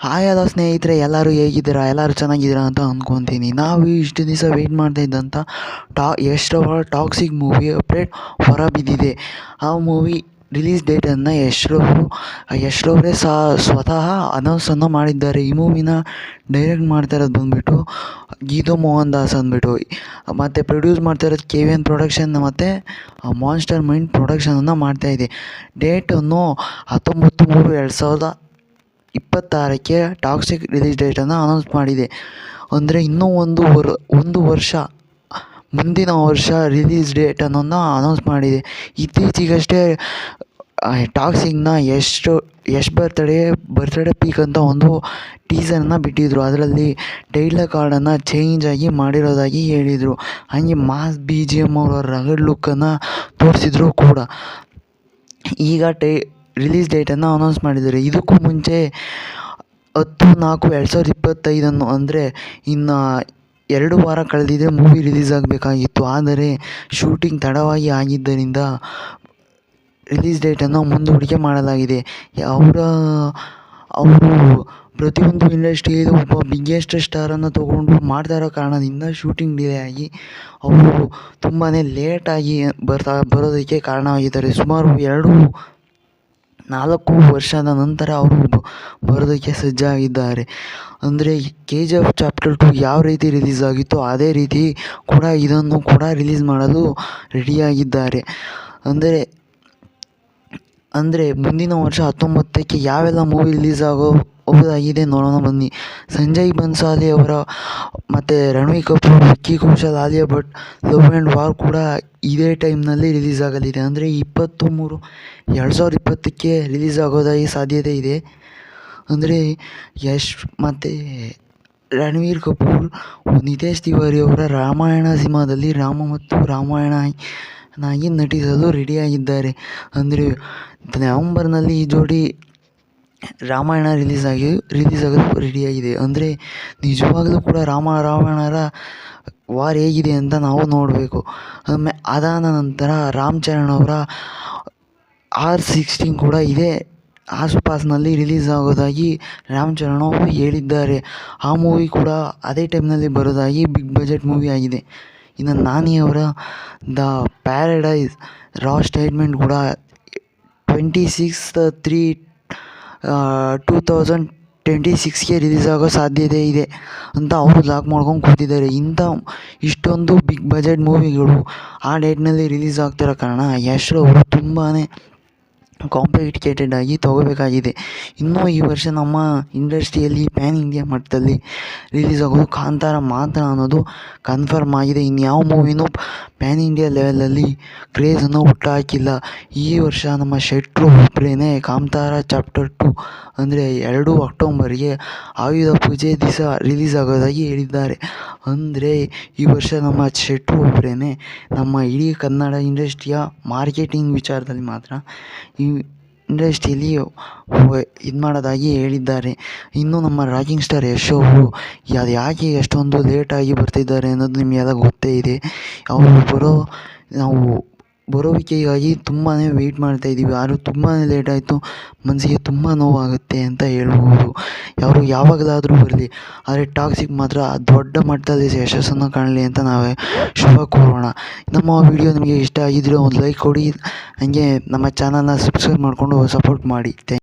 Hi hello ಸ್ನೇಹಿತರೆ, ಎಲ್ಲರೂ ಹೇಗಿದ್ದೀರಾ? ಎಲ್ಲರೂ ಚೆನ್ನಾಗಿದ್ದೀರಾ ಅಂತ ಅಂದ್ಕೊತೀನಿ. ನಾವು ಇಷ್ಟು ದಿವಸ ವೆಯ್ಟ್ ಮಾಡ್ತಾ ಇದ್ದಂಥ ಯಶ್ ರವರ ಟಾಕ್ಸಿಕ್ ಮೂವಿ ಅಪ್ಡೇಟ್ ಹೊರಬಿದ್ದಿದೆ. ಆ ಮೂವಿ ರಿಲೀಸ್ ಡೇಟನ್ನು ಯಶ್ ರವರೇ ಸ್ವತಃ ಅನೌನ್ಸನ್ನು ಮಾಡಿದ್ದಾರೆ. ಈ ಮೂವಿನ ಡೈರೆಕ್ಟ್ ಮಾಡ್ತಾ ಇರೋದು ಬಂದುಬಿಟ್ಟು ಗೀತು ಮೋಹನ್ ದಾಸ್ ಅಂದ್ಬಿಟ್ಟು, ಮತ್ತು ಪ್ರೊಡ್ಯೂಸ್ ಮಾಡ್ತಾ ಇರೋದು KVN ಪ್ರೊಡಕ್ಷನ್ ಮತ್ತು ಮಾನ್ಸ್ಟರ್ ಮೈಂಡ್ ಪ್ರೊಡಕ್ಷನನ್ನು ಮಾಡ್ತಾಯಿದೆ. ಡೇಟನ್ನು 19/3/2026ಕ್ಕೆ ಟಾಕ್ಸಿಕ್ ರಿಲೀಸ್ ಡೇಟನ್ನು ಅನೌನ್ಸ್ ಮಾಡಿದೆ. ಅಂದರೆ ಇನ್ನೂ ಒಂದು ವರ್ಷ, ಮುಂದಿನ ವರ್ಷ ರಿಲೀಸ್ ಡೇಟನ್ನು ಅನೌನ್ಸ್ ಮಾಡಿದೆ. ಇತ್ತೀಚೆಗಷ್ಟೇ ಟಾಕ್ಸಿಕ್ನ ಯಶ್ ಬರ್ತ್ಡೇ ಪೀಕ್ ಅಂತ ಒಂದು ಟೀಸರನ್ನು ಬಿಟ್ಟಿದ್ದರು. ಅದರಲ್ಲಿ ಟೈಟಲ್ ಕಾರ್ಡನ್ನು ಚೇಂಜ್ ಆಗಿ ಮಾಡಿರೋದಾಗಿ ಹೇಳಿದರು. ಹಾಗೆ ಮಾಸ್ BGM ಅವರ ರಗಡ್ ಲುಕ್ಕನ್ನು ತೋರಿಸಿದ್ರು ಕೂಡ. ಈಗ ರಿಲೀಸ್ ಡೇಟನ್ನು ಅನೌನ್ಸ್ ಮಾಡಿದ್ದಾರೆ. ಇದಕ್ಕೂ ಮುಂಚೆ 10/4/2025 ಅಂದರೆ ಇನ್ನು 2 ವಾರ ಕಳೆದಿದ್ದರೆ ಮೂವಿ ರಿಲೀಸ್ ಆಗಬೇಕಾಗಿತ್ತು. ಆದರೆ ಶೂಟಿಂಗ್ ತಡವಾಗಿ ಆಗಿದ್ದರಿಂದ ರಿಲೀಸ್ ಡೇಟನ್ನು ಮುಂದೂಡಿಕೆ ಮಾಡಲಾಗಿದೆ. ಅವರು ಪ್ರತಿಯೊಂದು ಇಂಡಸ್ಟ್ರಿಯಲ್ಲೂ ಒಬ್ಬ ಬಿಗ್ಗೆಸ್ಟ್ ಸ್ಟಾರನ್ನು ತೊಗೊಂಡು ಮಾಡ್ತಾ ಇರೋ ಕಾರಣದಿಂದ ಶೂಟಿಂಗ್ ಡಿಲೇ ಆಗಿ ಅವರು ತುಂಬಾ ಲೇಟಾಗಿ ಬರೋದಕ್ಕೆ ಕಾರಣವಾಗಿದ್ದಾರೆ. ಸುಮಾರು 4 ವರ್ಷದ ನಂತರ ಅವರು ಬರೋದಕ್ಕೆ ಸಜ್ಜಾಗಿದ್ದಾರೆ. ಅಂದರೆ KGF ಚಾಪ್ಟರ್ 2 ಯಾವ ರೀತಿ ರಿಲೀಸ್ ಆಗಿತ್ತೋ ಅದೇ ರೀತಿ ಕೂಡ ಇದನ್ನು ಕೂಡ ರಿಲೀಸ್ ಮಾಡಲು ರೆಡಿಯಾಗಿದ್ದಾರೆ. ಅಂದರೆ ಮುಂದಿನ ವರ್ಷ 19ಕ್ಕೆ ಯಾವೆಲ್ಲ ಮೂವಿ ರಿಲೀಸ್ ಹೋಗೋದಾಗಿದೆ ನೋಡೋಣ ಬನ್ನಿ. ಸಂಜಯ್ ಬನ್ಸಾಲಿ ಅವರ ಮತ್ತು Ranbir Kapoor, Vicky Kaushal, Alia Bhatt love and war ಕೂಡ ಇದೇ ಟೈಮ್ನಲ್ಲಿ ರಿಲೀಸ್ ಆಗಲಿದೆ. ಅಂದರೆ 20/3/2020ಕ್ಕೆ ರಿಲೀಸ್ ಆಗೋದಾಗಿ ಸಾಧ್ಯತೆ ಇದೆ. ಅಂದರೆ ಯಶ್ ಮತ್ತು ರಣಬೀರ್ ಕಪೂರ್ ನಿತೇಶ್ ತಿವಾರಿ ಅವರ ರಾಮಾಯಣ ಸಿನಿಮಾದಲ್ಲಿ ರಾಮ ಮತ್ತು ರಾಮಾಯಣನಾಗಿ ನಟಿಸಲು ರೆಡಿಯಾಗಿದ್ದಾರೆ. ಅಂದರೆ ನವೆಂಬರ್ನಲ್ಲಿ ಈ ಜೋಡಿ ರಾಮಾಯಣ ರಿಲೀಸ್ ಆಗಲು ರೆಡಿಯಾಗಿದೆ. ಅಂದರೆ ನಿಜವಾಗಲೂ ಕೂಡ ರಾವಣರ ವಾರ್ ಹೇಗಿದೆ ಅಂತ ನಾವು ನೋಡಬೇಕು. ಅದಾದ ನಂತರ ರಾಮ್ ಚರಣ್ ಅವರ R16 ಕೂಡ ಇದೇ ಆಸುಪಾಸಿನಲ್ಲಿ ರಿಲೀಸ್ ಆಗೋದಾಗಿ ರಾಮ್ ಚರಣ್ ಅವರು ಹೇಳಿದ್ದಾರೆ. ಆ ಮೂವಿ ಕೂಡ ಅದೇ ಟೈಮ್ನಲ್ಲಿ ಬರೋದಾಗಿ ಬಿಗ್ ಬಜೆಟ್ ಮೂವಿ ಆಗಿದೆ. ಇನ್ನು ನಾನಿ ಅವರ ದ ಪ್ಯಾರಡೈಸ್ ರಾ ಸ್ಟೇಟ್ಮೆಂಟ್ ಕೂಡ 26/3/2026ಕ್ಕೆ ರಿಲೀಸ್ ಆಗೋ ಸಾಧ್ಯತೆ ಇದೆ ಅಂತ ಅವರು ಲಾಕ್ ಮಾಡ್ಕೊಂಡು ಕೂತಿದ್ದಾರೆ. ಇಷ್ಟೊಂದು ಬಿಗ್ ಬಜೆಟ್ ಮೂವಿಗಳು ಆ ಡೇಟ್ನಲ್ಲಿ ರಿಲೀಸ್ ಆಗ್ತಿರೋ ಕಾರಣ ಯಶ್ ಅವರು ತುಂಬಾ ಕಾಂಪ್ಲಿಕೇಟೆಡ್ ಆಗಿ ತೊಗೋಬೇಕಾಗಿದೆ. ಇನ್ನೂ ಈ ವರ್ಷ ನಮ್ಮ ಇಂಡಸ್ಟ್ರಿಯಲ್ಲಿ ಪ್ಯಾನ್ ಇಂಡಿಯಾ ಮಟ್ಟದಲ್ಲಿ ರಿಲೀಸ್ ಆಗೋದು ಕಾಂತಾರ ಮಾತ್ರ ಅನ್ನೋದು ಕನ್ಫರ್ಮ್ ಆಗಿದೆ. ಇನ್ಯಾವ ಮೂವಿನೂ ಪ್ಯಾನ್ ಇಂಡಿಯಾ ಲೆವೆಲಲ್ಲಿ ಕ್ರೇಜನ್ನು ಹುಟ್ಟುಹಾಕಿಲ್ಲ. ಈ ವರ್ಷ ನಮ್ಮ ಶೆಟ್ರು ಒಬ್ಬರೇ ಕಾಂತಾರ ಚಾಪ್ಟರ್ 2 ಅಂದರೆ 2 ಅಕ್ಟೋಬರ್ಗೆ ಆಯುಧ ಪೂಜೆ ದಿವಸ ರಿಲೀಸ್ ಆಗೋದಾಗಿ ಹೇಳಿದ್ದಾರೆ. ಅಂದರೆ ಈ ವರ್ಷ ನಮ್ಮ ಶೆಟ್ರು ಒಬ್ಬರೇ ನಮ್ಮ ಇಡೀ ಕನ್ನಡ ಇಂಡಸ್ಟ್ರಿಯ ಮಾರ್ಕೆಟಿಂಗ್ ವಿಚಾರದಲ್ಲಿ ಮಾತ್ರ ಈ ಇಂಡಸ್ಟ್ರಿಯಲ್ಲಿ ಇದು ಮಾಡೋದಾಗಿ ಹೇಳಿದ್ದಾರೆ. ಇನ್ನು ನಮ್ಮ ರಾಕಿಂಗ್ ಸ್ಟಾರ್ ಯಶ್ ಅವರು ಯಾಕೆ ಎಷ್ಟೊಂದು ಲೇಟಾಗಿ ಬರ್ತಿದ್ದಾರೆ ಅನ್ನೋದು ನಿಮಗೆಲ್ಲ ಗೊತ್ತೇ ಇದೆ. ನಾವು ಬರೋವಿಕೆಗಾಗಿ ತುಂಬಾ ವೆಯ್ಟ್ ಮಾಡ್ತಾಯಿದ್ದೀವಿ. ಆದರೂ ತುಂಬಾ ಲೇಟ್ ಆಯಿತು, ಮನಸ್ಸಿಗೆ ತುಂಬ ನೋವಾಗುತ್ತೆ ಅಂತ ಹೇಳ್ಬೋದು. ಯಾವಾಗಲಾದರೂ ಬರಲಿ, ಆದರೆ ಟಾಕ್ಸಿಕ್ ಮಾತ್ರ ದೊಡ್ಡ ಮಟ್ಟದಲ್ಲಿ ಯಶಸ್ಸನ್ನು ಕಾಣಲಿ ಅಂತ ನಾವೇ ಶುಭ ಕೋರೋಣ. ನಮ್ಮ ವಿಡಿಯೋ ನಿಮಗೆ ಇಷ್ಟ ಆಗಿದ್ದರೆ ಒಂದು ಲೈಕ್ ಕೊಡಿ, ಹಾಗೆ ನಮ್ಮ ಚಾನಲ್ನ ಸಬ್ಸ್ಕ್ರೈಬ್ ಮಾಡಿಕೊಂಡು ಸಪೋರ್ಟ್ ಮಾಡಿ.